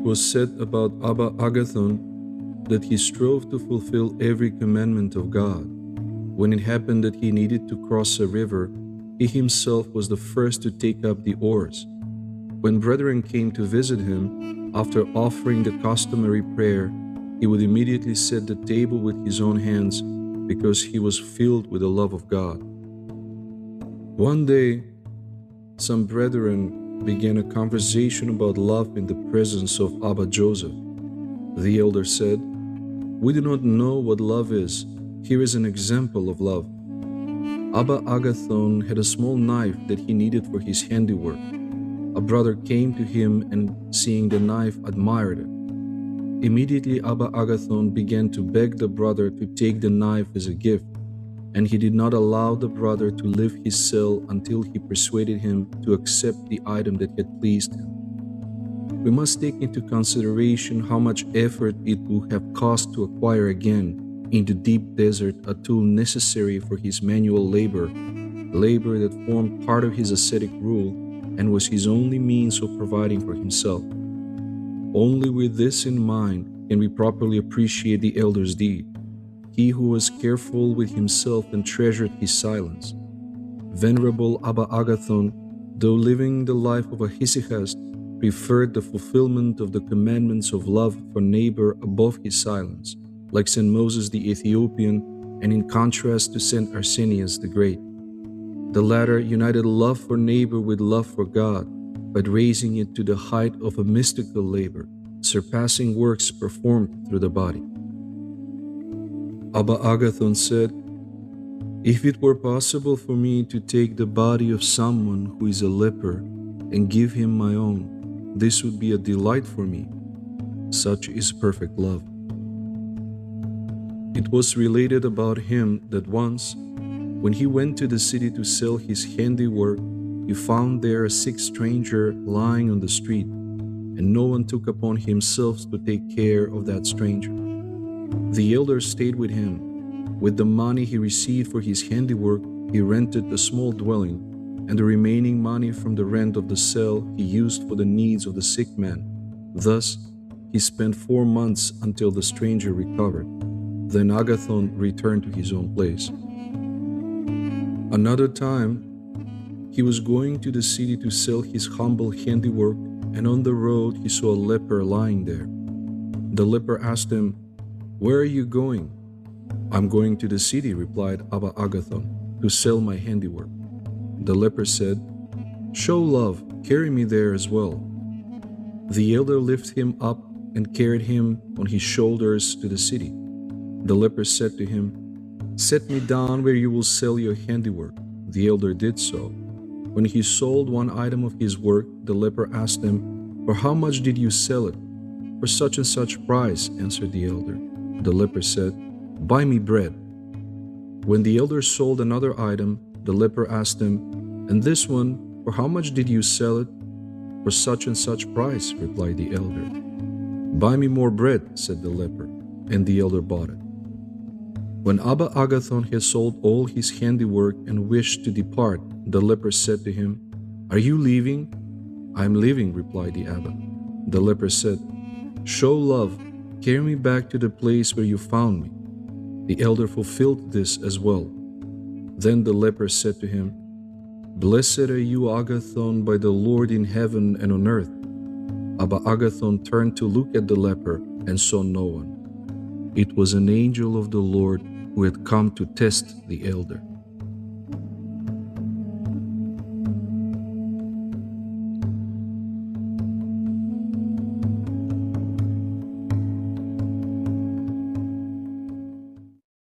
was said about Abba Agathon that he strove to fulfill every commandment of God. When it happened that he needed to cross a river, he himself was the first to take up the oars. When brethren came to visit him, after offering the customary prayer, he would immediately set the table with his own hands because he was filled with the love of God. One day, some brethren began a conversation about love in the presence of Abba Joseph. The elder said, "We do not know what love is. Here is an example of love." Abba Agathon had a small knife that he needed for his handiwork. A brother came to him and, seeing the knife, admired it. Immediately Abba Agathon began to beg the brother to take the knife as a gift, and he did not allow the brother to leave his cell until he persuaded him to accept the item that had pleased him. We must take into consideration how much effort it would have cost to acquire again in the deep desert a tool necessary for his manual labor that formed part of his ascetic rule and was his only means of providing for himself. Only with this in mind can we properly appreciate the elder's deed. He who was careful with himself and treasured his silence. Venerable Abba Agathon, though living the life of a hesychast, preferred the fulfillment of the commandments of love for neighbor above his silence, like St. Moses the Ethiopian, and in contrast to St. Arsenius the Great. The latter united love for neighbor with love for God, by raising it to the height of a mystical labor, surpassing works performed through the body. Abba Agathon said, "If it were possible for me to take the body of someone who is a leper and give him my own, this would be a delight for me. Such is perfect love." It was related about him that once, when he went to the city to sell his handiwork, he found there a sick stranger lying on the street, and no one took upon himself to take care of that stranger. The elder stayed with him. With the money he received for his handiwork, he rented a small dwelling, and the remaining money from the rent of the cell he used for the needs of the sick man. Thus, he spent 4 months until the stranger recovered. Then Agathon returned to his own place. Another time, he was going to the city to sell his humble handiwork, and on the road he saw a leper lying there. The leper asked him, "Where are you going?" "I'm going to the city," replied Abba Agathon, "to sell my handiwork." The leper said, "Show love, carry me there as well." The elder lifted him up and carried him on his shoulders to the city. The leper said to him, "Set me down where you will sell your handiwork." The elder did so. When he sold one item of his work, the leper asked him, "For how much did you sell it?" "For such and such price," answered the elder. The leper said, "Buy me bread." When the elder sold another item, the leper asked him, "And this one, for how much did you sell it?" "For such and such price," replied the elder. "Buy me more bread," said the leper, and the elder bought it. When Abba Agathon had sold all his handiwork and wished to depart, the leper said to him, "Are you leaving?" "I am leaving," replied the Abba. The leper said, "Show love, carry me back to the place where you found me." The elder fulfilled this as well. Then the leper said to him, "Blessed are you, Agathon, by the Lord in heaven and on earth." Abba Agathon turned to look at the leper and saw no one. It was an angel of the Lord who had come to test the elder.